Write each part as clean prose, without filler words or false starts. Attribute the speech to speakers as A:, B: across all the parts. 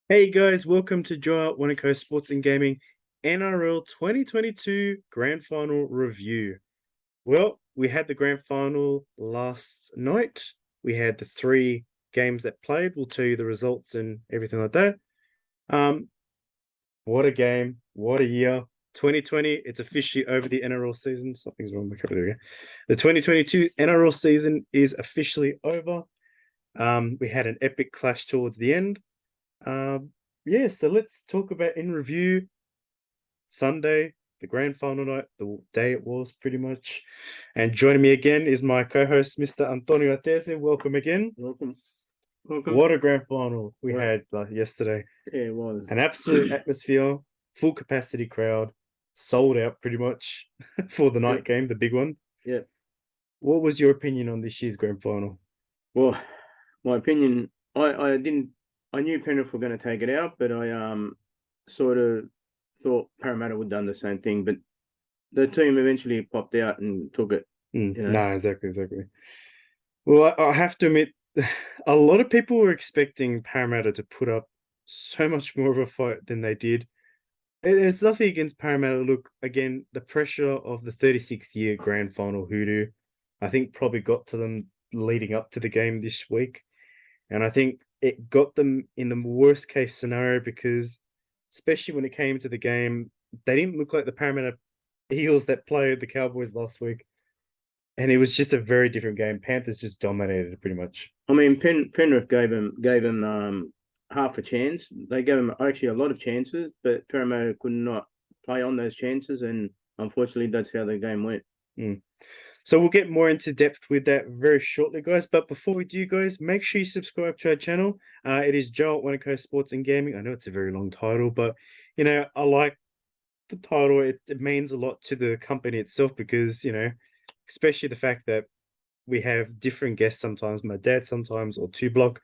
A: Hey guys, welcome to JoArt1 Sports and Gaming NRL 2022 Grand Final review. Well, we had the Grand Final last night. We had the three games that played. We'll tell you the results and everything like that. Um, what a game! What a year! 2020. It's officially over the NRL season. Something's wrong with my camera. There we go. The 2022 NRL season is officially over. We had an epic clash towards the end. Um, yeah, so let's talk about in review Sunday, the grand final night, the day it was pretty much. And joining me again is my co-host, Mr. Antonio Atese. Welcome again.
B: Welcome.
A: What a grand final we
B: Right.
A: had yesterday.
B: Yeah, it was.
A: An absolute atmosphere, full capacity crowd, sold out pretty much for the night game, the big one.
B: Yeah.
A: What was your opinion on this year's grand final?
B: Well, my opinion, I knew Penrith were going to take it out, but I sort of thought Parramatta would have done the same thing, but the team eventually popped out and took it.
A: No, exactly. Well, I have to admit, a lot of people were expecting Parramatta to put up so much more of a fight than they did. It's nothing against Parramatta. Look, again, the pressure of the 36-year grand final hoodoo, I think probably got to them leading up to the game this week. And I think it got them in the worst case scenario because, especially when it came to the game, they didn't look like the Parramatta Eels that played the Cowboys last week. And it was just a very different game. Panthers just dominated it pretty much.
B: I mean, Penrith gave him half a chance. They gave him actually a lot of chances, but Parramatta could not play on those chances, and unfortunately, that's how the game went.
A: So we'll get more into depth with that very shortly, guys. But before we do, guys, make sure you subscribe to our channel. It is JoArt1 Sports and Gaming. I know it's a very long title, but I like the title. It means a lot to the company itself because especially the fact that we have different guests sometimes. My dad sometimes, or Two Block.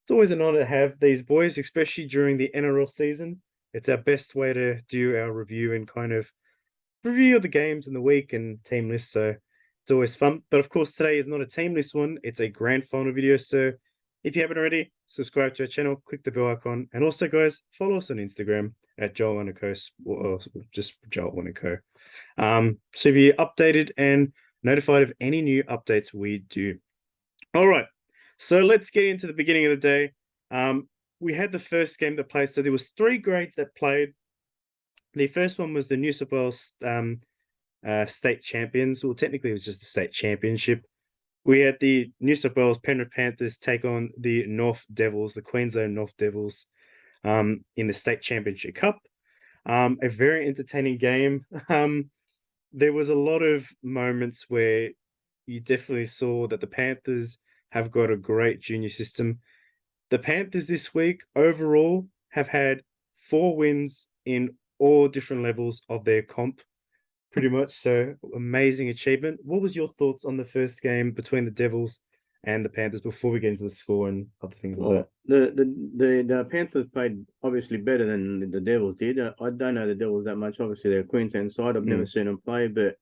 A: It's always an honor to have these boys, especially during the NRL season. It's our best way to do our review and kind of review of the games in the week and team lists. So it's always fun. But of course, today is not a team list one, it's a grand final video. So if you haven't already, subscribe to our channel, click the bell icon, and also, guys, follow us on Instagram at JoArt1 or just JoArt1 so be updated and notified of any new updates we do. All right, so let's get into the beginning of the day. We had the first game that played. So there was three grades that played. The first one was the New South Wales state champions. Well, technically, it was just the state championship. We had the New South Wales Penrith Panthers take on the North Devils, the Queensland North Devils, in the state championship cup. A very entertaining game. There was a lot of moments where you definitely saw that the Panthers have got a great junior system. The Panthers this week overall have had 4 wins in all different levels of their comp, pretty much. So amazing achievement. What was your thoughts on the first game between the Devils and the Panthers before we get into the score and other things like
B: that? The Panthers played obviously better than the Devils did. I don't know the Devils that much. Obviously, they're Queensland side. I've never seen them play, but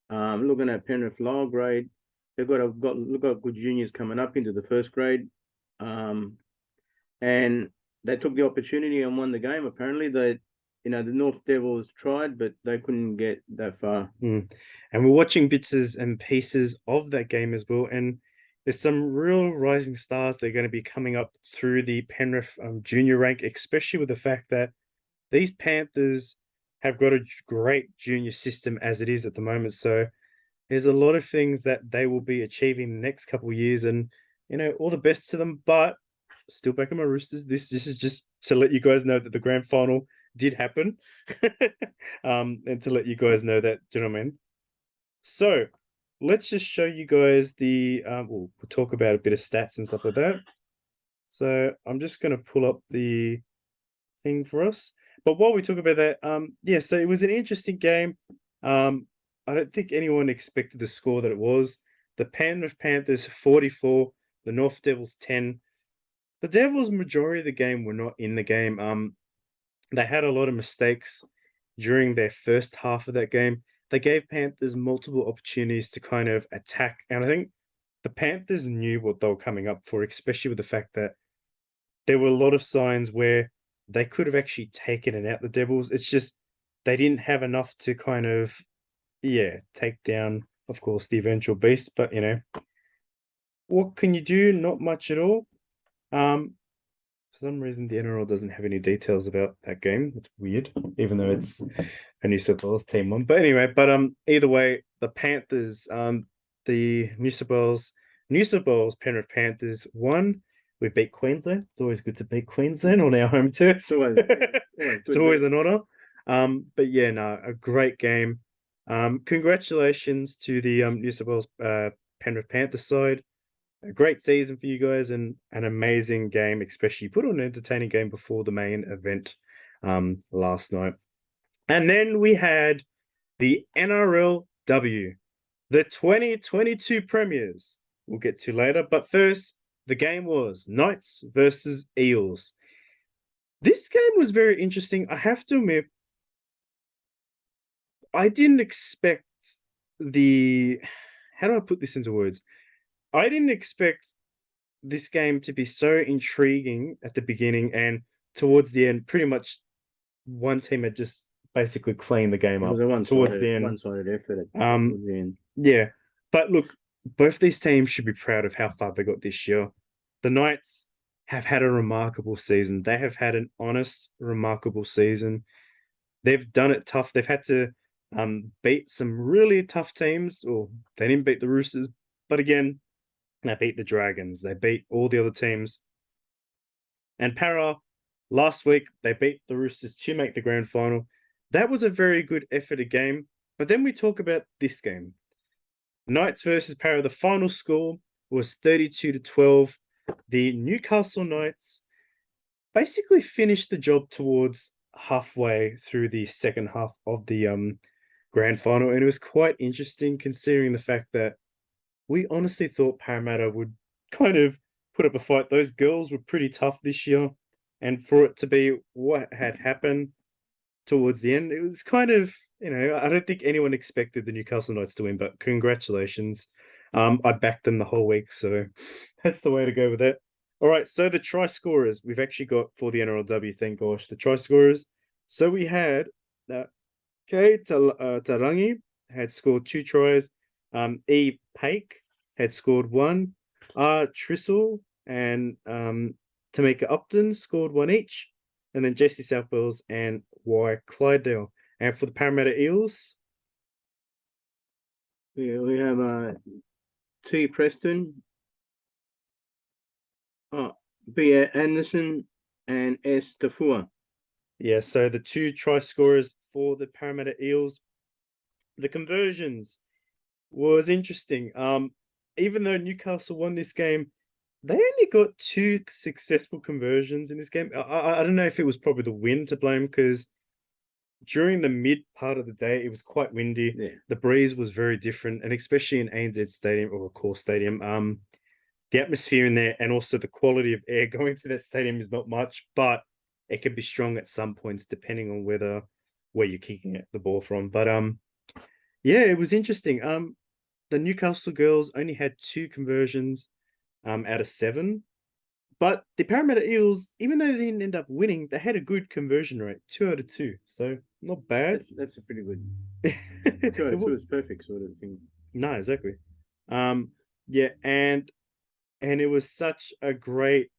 B: looking at Penrith lower grade, they've got good juniors coming up into the first grade, and they took the opportunity and won the game. Apparently, the North Devils tried, but they couldn't get that far.
A: And we're watching bits and pieces of that game as well. And there's some real rising stars that are going to be coming up through the Penrith junior rank, especially with the fact that these Panthers have got a great junior system as it is at the moment. So there's a lot of things that they will be achieving the next couple of years, and all the best to them. But still back on my Roosters. This is just to let you guys know that the grand final did happen, and to let you guys know that, do you know what I mean? So let's just show you guys the. We'll talk about a bit of stats and stuff like that. So I'm just going to pull up the thing for us. But while we talk about that, yeah, so it was an interesting game. I don't think anyone expected the score that it was. The Penrith Panthers 44, the North Devils 10. The Devils majority of the game were not in the game. They had a lot of mistakes during their first half of that game. They gave Panthers multiple opportunities to kind of attack, and I think the Panthers knew what they were coming up for, especially with the fact that there were a lot of signs where they could have actually taken it out the Devils. It's just they didn't have enough to kind of take down, of course, the eventual beast. But what can you do? Not much at all. For some reason, the NRL doesn't have any details about that game. It's weird, even though it's a New South Wales team one. But anyway, either way, the Panthers, the New South Wales Penrith Panthers won. We beat Queensland. It's always good to beat Queensland on our home turf. It's always an honor. But yeah, no, a great game. Congratulations to the New South Wales Penrith Panthers side. A great season for you guys and an amazing game, especially you put on an entertaining game before the main event last night. And then we had the NRLW, the 2022 premiers. We'll get to later. But first, the game was Knights versus Eels. This game was very interesting. I have to admit, I didn't expect how do I put this into words? I didn't expect this game to be so intriguing at the beginning, and towards the end, pretty much one team had just basically cleaned the game up towards the end.
B: One-sided effort.
A: Yeah, but look, both these teams should be proud of how far they got this year. The Knights have had a remarkable season. They have had an honest, remarkable season. They've done it tough. They've had to beat some really tough teams. Or they didn't beat the Roosters, but again, they beat the Dragons. They beat all the other teams. And Para, last week, they beat the Roosters to make the grand final. That was a very good effort of game. But then we talk about this game. Knights versus Para. The final score was 32-12. The Newcastle Knights basically finished the job towards halfway through the second half of the grand final. And it was quite interesting considering the fact that we honestly thought Parramatta would kind of put up a fight. Those girls were pretty tough this year. And for it to be what had happened towards the end, it was kind of, I don't think anyone expected the Newcastle Knights to win, but congratulations. I backed them the whole week, so that's the way to go with it. All right, so the try scorers we've actually got for the NRLW, thank gosh, the try scorers. So we had Tarangi had scored 2 tries. E. Pake had scored 1. Trissel and Tamika Upton scored 1 each. And then Jesse Southwells and Y. Clydesdale. And for the Parramatta Eels,
B: we have T. Preston, B. Anderson, and S. Tafua.
A: Yeah, so the 2 try scorers for the Parramatta Eels. The conversions was interesting. Even though Newcastle won this game, they only got 2 successful conversions in this game. I don't know if it was probably the wind to blame, because during the mid part of the day, it was quite windy.
B: Yeah.
A: The breeze was very different, and especially in ANZ Stadium or Core Stadium, the atmosphere in there and also the quality of air going through that stadium is not much, but it can be strong at some points depending on where you're kicking the ball from. But yeah, it was interesting. The Newcastle girls only had 2 conversions out of 7. But the Parramatta Eels, even though they didn't end up winning, they had a good conversion rate, 2 out of 2. So not bad.
B: That's a pretty good. 2 out of 2 is perfect sort of thing.
A: No, exactly. Yeah, and it was such a great,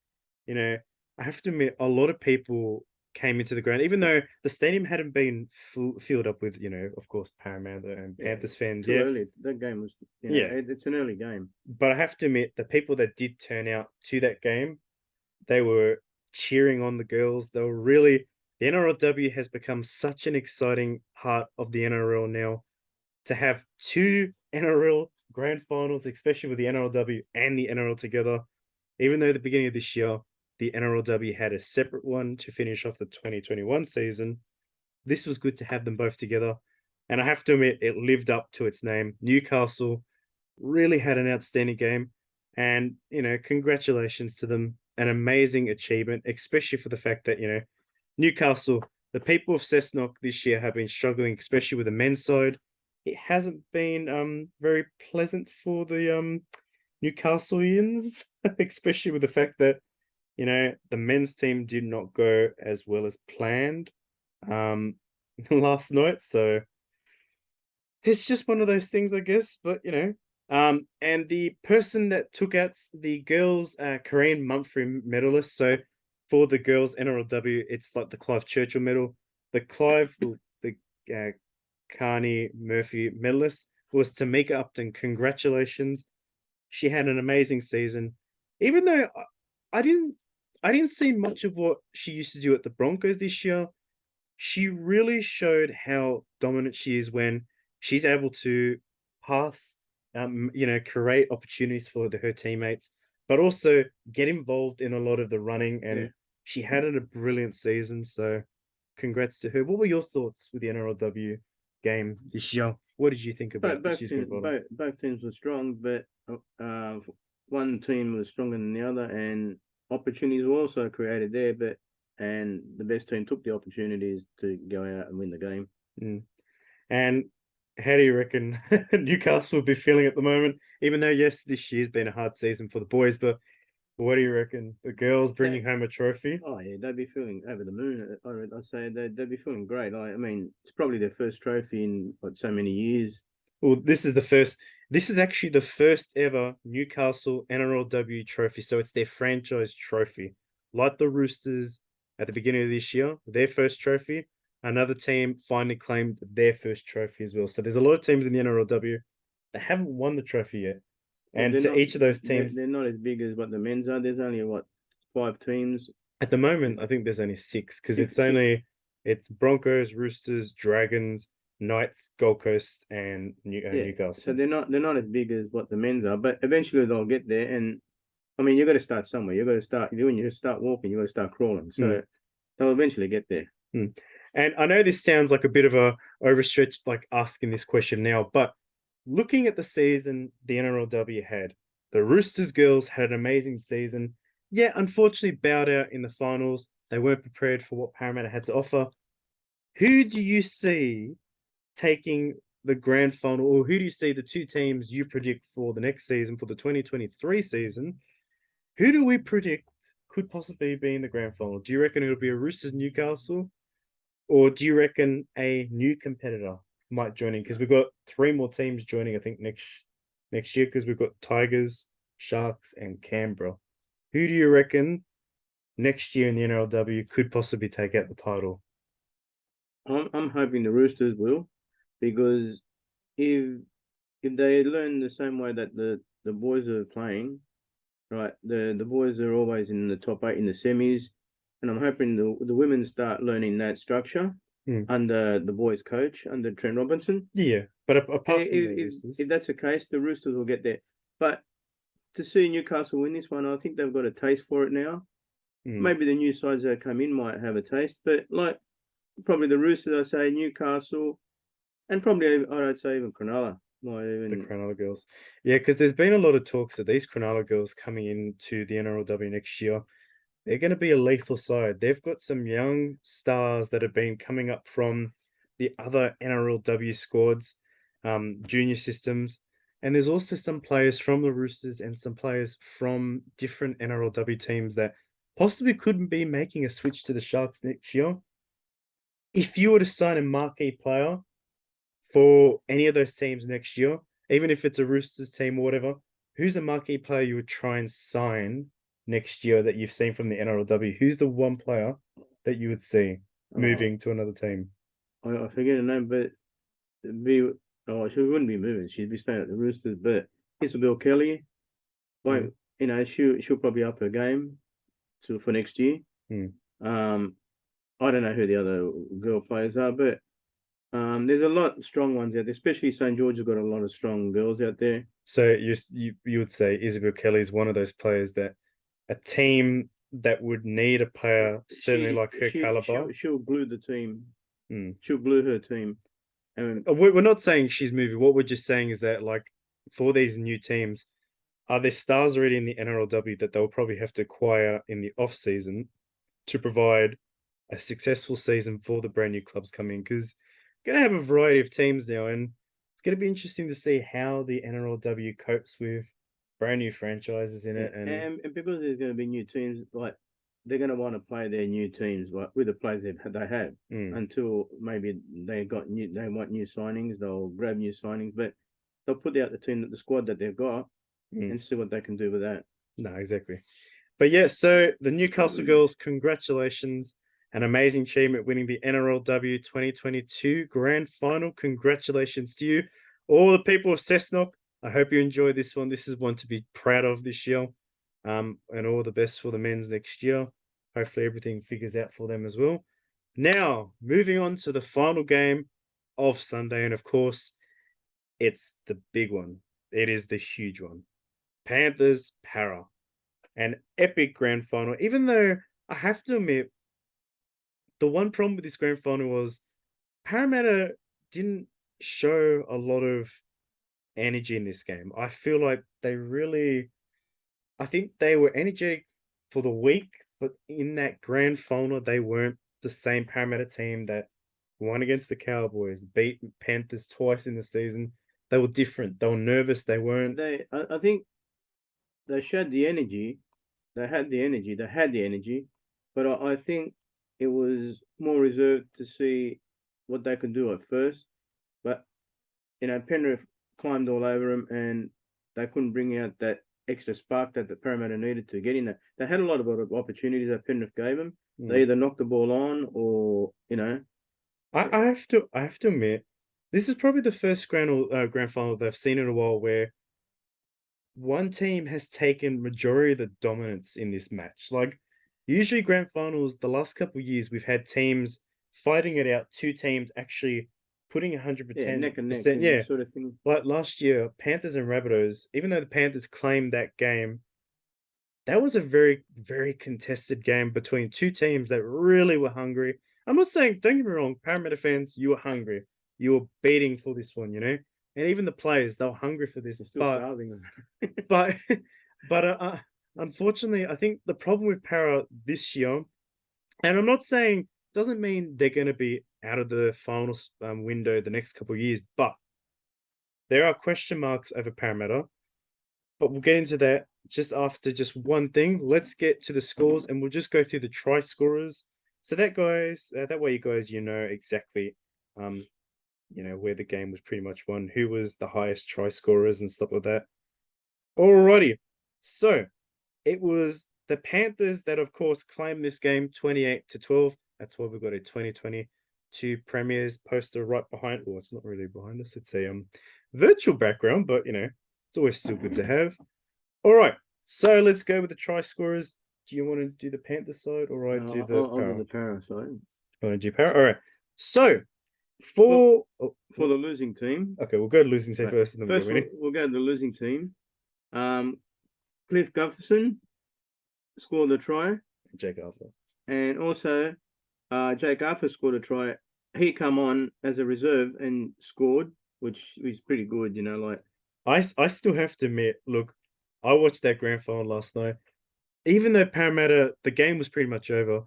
A: I have to admit, a lot of people came into the ground, even though the stadium hadn't been filled up with, of course, Parramatta and Panthers fans.
B: Too early. That game was, it's an early game.
A: But I have to admit, the people that did turn out to that game, they were cheering on the girls. They were really, the NRLW has become such an exciting part of the NRL now. To have 2 NRL grand finals, especially with the NRLW and the NRL together, even though at the beginning of this year, the NRLW had a separate one to finish off the 2021 season. This was good to have them both together. And I have to admit, it lived up to its name. Newcastle really had an outstanding game. And, congratulations to them. An amazing achievement, especially for the fact that, Newcastle, the people of Cessnock this year have been struggling, especially with the men's side. It hasn't been very pleasant for the Newcastleians, especially with the fact that, The men's team did not go as well as planned um last night, so it's just one of those things, I guess. But and the person that took out the girls Korean Mumphrey medalist. So for the girls NRLW, it's like the Clive Churchill medal. The uh, Carney Murphy medalist was Tamika Upton. Congratulations. She had an amazing season. Even though I didn't I didn't see much of what she used to do at the Broncos this year, she really showed how dominant she is when she's able to pass, create opportunities for her teammates, but also get involved in a lot of the running.
B: Yeah.
A: And she had a brilliant season. So, congrats to her. What were your thoughts with the NRLW game this year? What did you think
B: But
A: about this year's Grand Final?
B: both teams were strong, but one team was stronger than the other, and opportunities were also created there. And the best team took the opportunities to go out and win the game.
A: Mm. And how do you reckon Newcastle will be feeling at the moment? Even though, yes, this year's been a hard season for the boys, but what do you reckon? The girls bringing home a trophy?
B: Oh yeah, they'd be feeling over the moon. I'd say they'd be feeling great. I mean, it's probably their first trophy in so many years.
A: Well, this is the first. This is actually the first ever Newcastle NRLW trophy. So it's their franchise trophy, like the Roosters at the beginning of this year. Their first trophy. Another team finally claimed their first trophy as well. So there's a lot of teams in the NRLW that haven't won the trophy yet.
B: Well,
A: And to each of those teams,
B: they're not as big as what the men's are. There's only what 5 teams
A: at the moment, I think there's only six because
B: six, six.
A: it's Broncos, Roosters, Dragons, Knights, Gold Coast, and
B: Yeah, so
A: Newcastle.
B: they're not as big as what the men's are, but eventually they'll get there. And I mean, you got to start somewhere. You got to start when you start walking. You got to start crawling. So they'll eventually get there.
A: And I know this sounds like a bit of a overstretched, like asking this question now, but looking at the season the NRLW had, the Roosters girls had an amazing season. Yeah, unfortunately bowed out in the finals. They weren't prepared for what Parramatta had to offer. Who do you see taking the grand final, or who do you see the two teams you predict for the next season, for the 2023 season? Who do we predict could possibly be in the grand final? Do you reckon it'll be a Roosters Newcastle, or do you reckon a new competitor might join in? Because we've got three more teams joining, I think, next year, because we've got Tigers, Sharks, and Canberra. Who do you reckon next year in the NRLW could possibly take out the title?
B: I'm hoping the Roosters will, because if they learn the same way that the boys are playing, right? The boys are always in the top 8 in the semis, and I'm hoping the women start learning that structure under the boys' coach, under Trent Robinson.
A: Yeah, but apart from the
B: If,
A: Roosters,
B: if that's the case, the Roosters will get there. But to see Newcastle win this one, I think they've got a taste for it now. Maybe the new sides that come in might have a taste, but like probably the Roosters, I say Newcastle, and probably I'd say even Cronulla.
A: The Cronulla girls, yeah, because there's been a lot of talks that these Cronulla girls coming into the NRLW next year, they're going to be a lethal side. They've got some young stars that have been coming up from the other NRLW squads, junior systems. And there's also some players from the Roosters and some players from different NRLW teams that possibly couldn't be making a switch to the Sharks next year. If you were to sign a marquee player for any of those teams next year, even if it's a Roosters team or whatever, who's a marquee player you would try and sign next year that you've seen from the NRLW? Who's the one player that you would see moving to another team?
B: I forget her name, but she wouldn't be moving. She'd be staying at the Roosters. But Isabel Kelly, she'll probably up her game for next year. I don't know who the other girl players are, but there's a lot of strong ones out there, especially St. George has got a lot of strong girls out there.
A: So you would say Isabel Kelly is one of those players that a team that would need a player certainly like her caliber.
B: She'll glue the team. She'll glue her team.
A: We're not saying she's moving. What we're just saying is that, like, for these new teams, are there stars already in the NRLW that they'll probably have to acquire in the off season to provide a successful season for the brand new clubs coming? Because going to have a variety of teams now, and it's going to be interesting to see how the NRLW copes with brand new franchises in it.
B: And because there's going to be new teams, like they're going to want to play their new teams with the players they have
A: Mm,
B: until maybe they want new signings. They'll grab new signings, but they'll put out the squad that they've got
A: mm.
B: and see what they can do with that.
A: No, exactly. But yeah, so the Newcastle girls, congratulations. An amazing achievement winning the NRLW 2022 Grand Final. Congratulations to you. All the people of Cessnock, I hope you enjoy this one. This is one to be proud of this year. And all the best for the men's next year. Hopefully everything figures out for them as well. Now, moving on to the final game of Sunday. And of course, it's the big one. It is the huge one. Panthers Para. An epic grand final. Even though I have to admit, the one problem with this grand final was Parramatta didn't show a lot of energy in this game. I feel like I think they were energetic for the week, but in that grand final, they weren't the same Parramatta team that won against the Cowboys, beat Panthers twice in the season. They were different. They were nervous. They weren't.
B: I think they showed the energy. They had the energy. They had the energy, but I think it was more reserved to see what they could do at first. But Penrith climbed all over them, and they couldn't bring out that extra spark that the Parramatta needed to get in there. They had a lot of opportunities that Penrith gave them. They either knocked the ball on, or
A: I have to admit, this is probably the first grand final that I've seen in a while where one team has taken majority of the dominance in this match. Like usually grand finals, the last couple of years we've had teams fighting it out, two teams actually putting
B: neck and neck
A: 100%. Yeah.
B: sort of thing.
A: Like last year, Panthers and Rabbitohs, even though the Panthers claimed that game, that was a very, very contested game between two teams that really were hungry. I'm not saying, don't get me wrong, Parramatta fans, you were hungry. You were beating for this one, you know? And even the players, they were hungry for this.
B: They're still starving them.
A: But, but unfortunately, I think the problem with Para this year, and I'm not saying, doesn't mean they're going to be out of the final window the next couple of years, but there are question marks over Parramatta. But we'll get into that just after just one thing. Let's get to the scores and we'll just go through the try scorers. So that that way you guys, exactly, where the game was pretty much won, who was the highest try scorers and stuff like that. Alrighty. So it was the Panthers that, of course, claimed this game 28-12. That's why we've got a 2022 Premiers poster right behind. Well, it's not really behind us. It's a virtual background, but it's always still good to have. All right, so let's go with the try scorers. Do you want to do the Panthers side or I do the
B: I'll do the Para side.
A: I want to do Para? All right. So for
B: the losing team.
A: Okay, we'll go to losing team first, and then
B: first we'll go to the losing team. Cliff Gutherson scored the try.
A: Jake Arthur.
B: And also Jake Arthur scored a try. He come on as a reserve and scored, which is pretty good,
A: I still have to admit, look, I watched that grand final last night. Even though Parramatta, the game was pretty much over,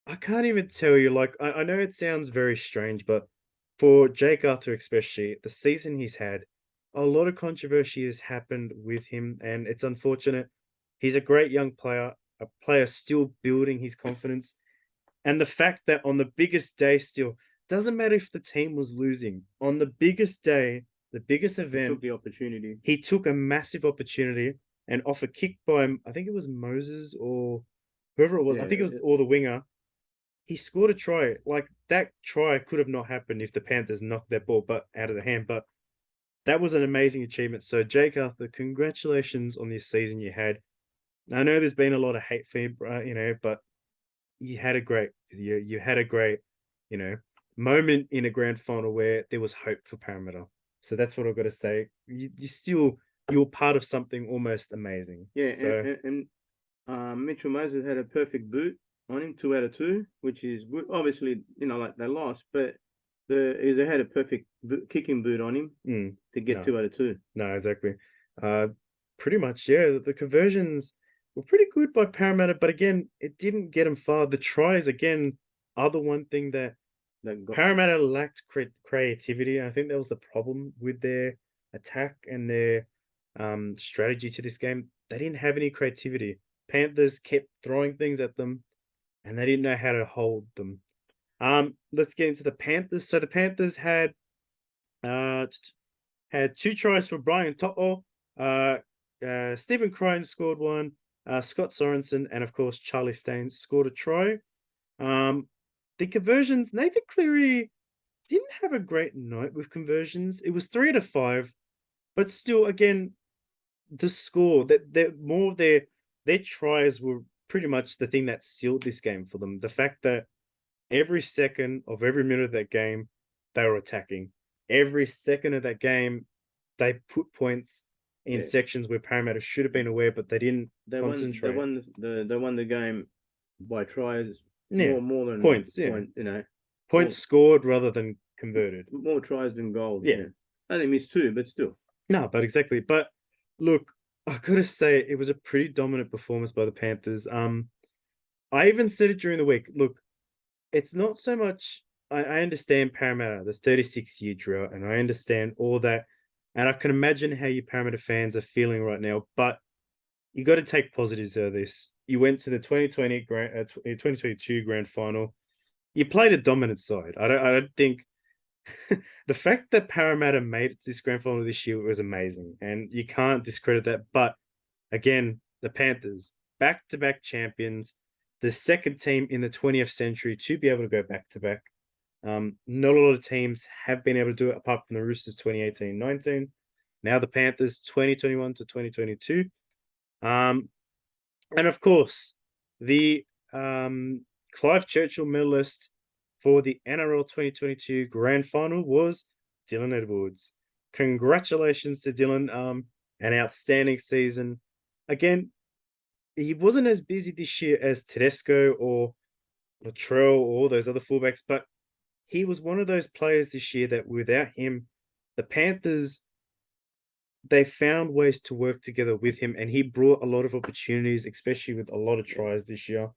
A: I can't even tell you, like, I know it sounds very strange, but for Jake Arthur especially, the season he's had, a lot of controversy has happened with him, and it's unfortunate. He's a great young player, a player still building his confidence. And the fact that on the biggest day still, doesn't matter if the team was losing, on the biggest day, the biggest event,
B: he took the opportunity.
A: He took a massive opportunity and off a kick by, I think it was Moses or whoever it was. I think it was or the winger. He scored a try. Like that try could have not happened if the Panthers knocked that ball out of the hand. But that was an amazing achievement. So Jake Arthur, congratulations on this season you had. I know there's been a lot of hate for him, but you had a great moment in a grand final where there was hope for Parramatta. So that's what I've got to say. You're part of something almost amazing.
B: Yeah,
A: so,
B: and Mitchell Moses had a perfect boot on him, 2 out of 2, which is good. Obviously, like they lost, but they had a perfect kicking boot on him to get 2 out of 2.
A: No, exactly. Pretty much, yeah. The conversions were pretty good by Parramatta, but again, it didn't get them far. The tries, again, are the one thing that Parramatta lacked creativity. I think that was the problem with their attack and their strategy to this game. They didn't have any creativity. Panthers kept throwing things at them, and they didn't know how to hold them. Let's get into the Panthers. So the Panthers uh had 2 tries for Brian To'o. Stephen Crone scored one. Scott Sorensen and of course Charlie Staines scored a try. The conversions, Nathan Cleary didn't have a great night with conversions. It was 3 to 5, but still, again, the score that more of their tries were pretty much the thing that sealed this game for them. The fact that every second of every minute of that game, they were attacking. Every second of that game, they put points in
B: Yeah.
A: sections where Parramatta should have been aware, but they didn't concentrate.
B: They won the game by tries.
A: Yeah,
B: More than
A: points. Yeah,
B: point,
A: points scored rather than converted.
B: more tries than goals.
A: Yeah.
B: Only missed 2, but still.
A: No, but exactly. But look, I gotta say it was a pretty dominant performance by the Panthers. I even said it during the week. Look, it's not so much. I understand Parramatta, the 36-year drought, and I understand all that, and I can imagine how you Parramatta fans are feeling right now. But you got to take positives out of this. You went to the 2022 grand final. You played a dominant side. I don't think the fact that Parramatta made it to this grand final this year was amazing, and you can't discredit that. But again, the Panthers, back-to-back champions, the second team in the 20th century to be able to go back-to-back. Not a lot of teams have been able to do it apart from the Roosters 2018-19. Now the Panthers 2021 to 2022. And of course, the Clive Churchill medalist for the NRL 2022 grand final was Dylan Edwards. Congratulations to Dylan. An outstanding season. Again, he wasn't as busy this year as Tedesco or Latrell or all those other fullbacks, but he was one of those players this year that without him, the Panthers, they found ways to work together with him, and he brought a lot of opportunities, especially with a lot of tries this year.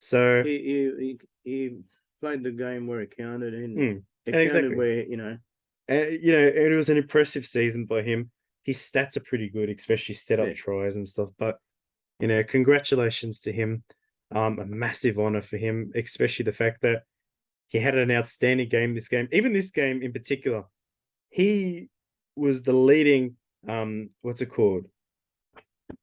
A: So
B: He played the game where it counted, and
A: and
B: it counted
A: exactly,
B: where
A: and it was an impressive season by him. His stats are pretty good, especially set up tries and stuff. But congratulations to him. A massive honor for him, especially the fact that he had an outstanding game this game. Even this game in particular, he was the leading what's it called?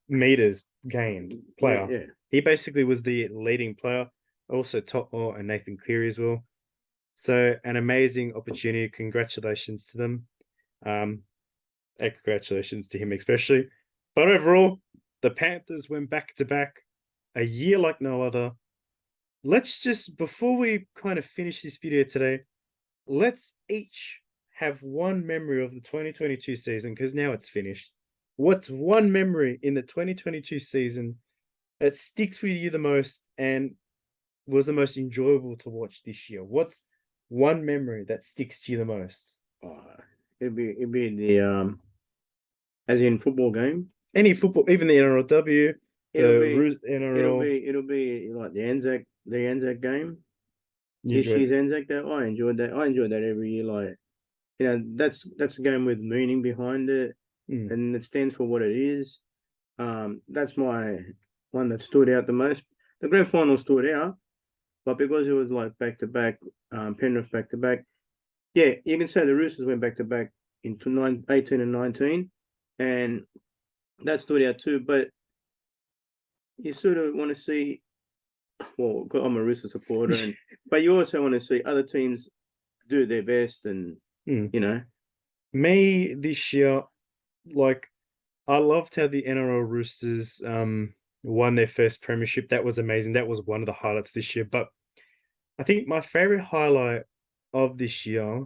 A: Meters gained player.
B: Yeah.
A: He basically was the leading player. Also Totmo and Nathan Cleary as well. So an amazing opportunity. Congratulations to them. And congratulations to him especially. But overall, the Panthers went back to back a year like no other. Let's just, before we kind of finish this video today, let's each have one memory of the 2022 season because now it's finished. What's one memory in the 2022 season that sticks with you the most and was the most enjoyable to watch this year? What's one memory that sticks to you the most?
B: It'd be the as in football game.
A: Any football, even the NRLW,
B: It'll
A: NRL.
B: be like the Anzac game.
A: You
B: This
A: enjoyed
B: year's
A: it?
B: Anzac Day. I enjoyed that. I enjoyed that every year. Like that's a game with meaning behind it, and it stands for what it is. That's my one that stood out the most. The grand final stood out, but because it was like back to back, Penrith back to back. Yeah, you can say the Roosters went back to back in 18 and 19, and that stood out too. But you sort of want to see, well, I'm a Rooster supporter, but you also want to see other teams do their best, and
A: Me this year, like I loved how the NRL Roosters won their first premiership. That was amazing. That was one of the highlights this year. But I think my favorite highlight of this year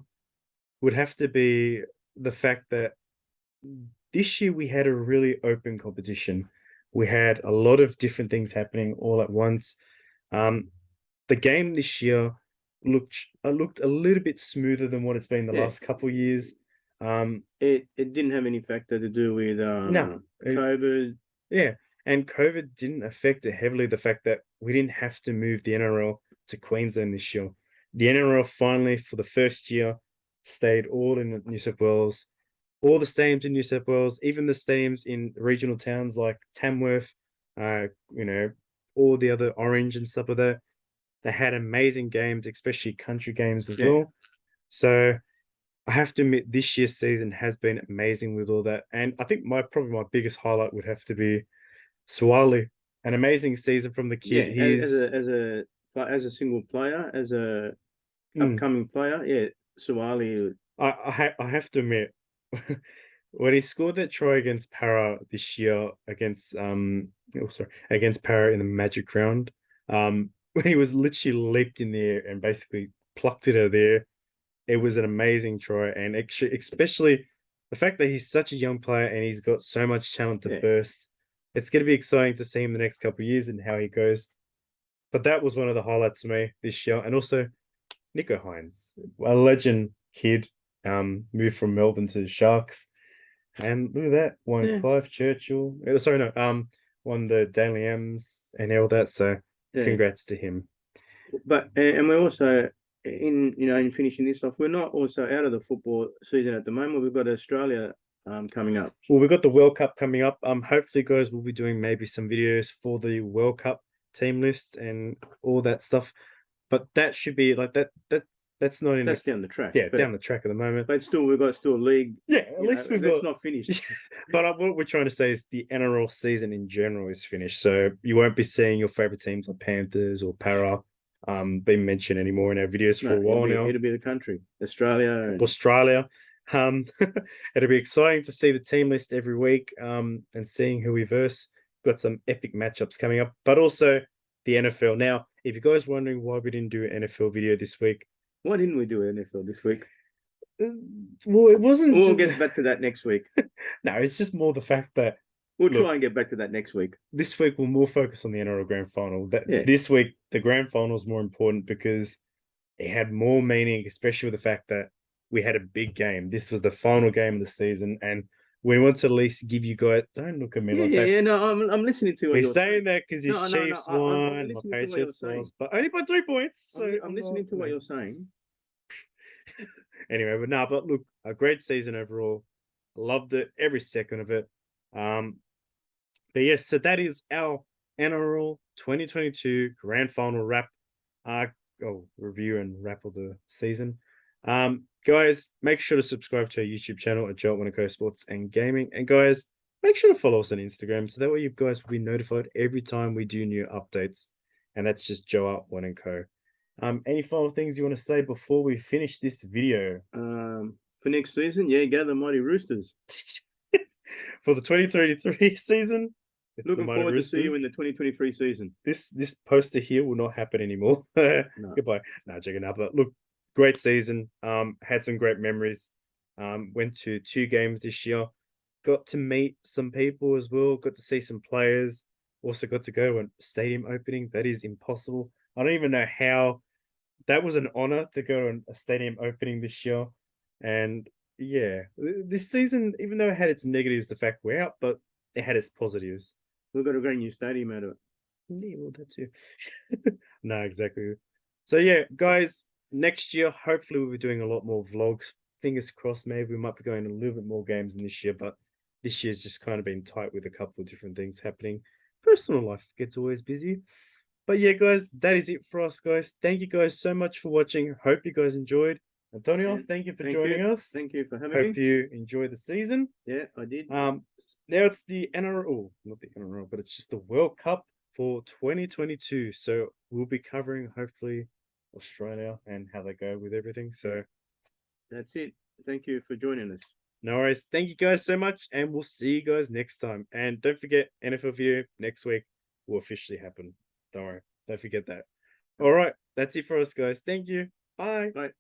A: would have to be the fact that this year we had a really open competition. We had a lot of different things happening all at once. The game this year looked a little bit smoother than what it's been the last couple of years.
B: It didn't have any factor to do with
A: No,
B: COVID.
A: Yeah, and COVID didn't affect it heavily. The fact that we didn't have to move the NRL to Queensland this year. The NRL finally, for the first year, stayed all in New South Wales. All the stadiums in New South Wales, even the stadiums in regional towns like Tamworth, you know, all the other Orange and stuff like that. They had amazing games, especially country games as well. So I have to admit, this year's season has been amazing with all that. And I think probably my biggest highlight would have to be Swali. An amazing season from the
B: Yeah,
A: kid. He's
B: as a single player, as a
A: mm,
B: upcoming player, yeah, Suwali.
A: I have to admit, when he scored that try against Para this year against Para in the Magic round, when he was literally leaped in the air and basically plucked it out of the air, it was an amazing try. And actually, especially the fact that he's such a young player and he's got so much talent to
B: Yeah,
A: burst. It's going to be exciting to see him the next couple of years and how he goes. But that was one of the highlights for me this year. And also Nico Hines, a legend kid, moved from Melbourne to Sharks. And look at that, won
B: yeah,
A: Clive Churchill. Sorry, no, won the Daily M's and all that. So
B: yeah.
A: congrats to him.
B: But and we're also in finishing this off, we're not also out of the football season at the moment. We've got Australia coming up.
A: Well, we've got the World Cup coming up. Hopefully, guys, we'll be doing maybe some videos for the World Cup team list and all that stuff. But that should be like that. That's not in.
B: That's down the track.
A: Yeah,
B: but,
A: down the track at the moment.
B: But still, we've got still a league.
A: Yeah, at least we've got.
B: Not finished.
A: But what we're trying to say is the NRL season in general is finished. So you won't be seeing your favorite teams like Panthers or Para being mentioned anymore in our videos for a while now.
B: It'll be the country, Australia.
A: Australia. It'll be exciting to see the team list every week and seeing who we verse. Got some epic matchups coming up, but also the NFL. Now, if you guys are wondering why we didn't do an NFL video this week,
B: why didn't we do NFL this week?
A: Well, it wasn't.
B: We'll get back to that next week.
A: No, it's just more the fact that
B: we'll try and get back to that next week.
A: This week we'll more focus on the NRL Grand Final. This week the Grand Final is more important because it had more meaning, especially with the fact that we had a big game. This was the final game of the season, and we want to at least give you guys. Don't look at me like that.
B: Yeah, no, I'm listening to
A: what you're saying. That because his Chiefs won, my Patriots lost, but only by 3 points. So
B: I'm listening to what you're saying.
A: Anyway, but look, a great season overall. Loved it, every second of it. But yes, so that is our NRL 2022 Grand Final wrap. Review and wrap of the season. Guys, make sure to subscribe to our YouTube channel at JoArt1 Sports and Gaming. And guys, make sure to follow us on Instagram so that way you guys will be notified every time we do new updates. And that's just JoArt1 Co. Any final things you want to say before we finish this video?
B: For next season, go the Mighty Roosters.
A: For the 2033 season,
B: looking forward to see you in the 2023 season.
A: This poster here will not happen anymore. No. Goodbye. No, checking out. But look, great season. Had some great memories. Went to 2 games this year. Got to meet some people as well. Got to see some players. Also got to go to a stadium opening. That is impossible. I don't even know how. That was an honor to go to a stadium opening this year. And yeah, this season, even though it had its negatives, the fact we're out, but it had its positives.
B: We've got a great new stadium out of it.
A: Yeah, well, that too. No, exactly. So yeah, guys, next year, hopefully we'll be doing a lot more vlogs. Fingers crossed, maybe we might be going a little bit more games than this year, but this year's just kind of been tight with a couple of different things happening. Personal life gets always busy. But yeah, guys, that is it for us, guys. Thank you guys so much for watching. Hope you guys enjoyed. Antonio, thank you for joining us.
B: Thank you for having me.
A: Hope you enjoy the season.
B: Yeah, I did.
A: Now it's the NRL, not the NRL, but it's just the World Cup for 2022. So we'll be covering hopefully Australia and how they go with everything. So
B: that's it. Thank you for joining us.
A: No worries. Thank you guys so much, and we'll see you guys next time. And don't forget, NFL video next week will officially happen. Don't worry. Don't forget that. All right. That's it for us, guys. Thank you. Bye.
B: Bye.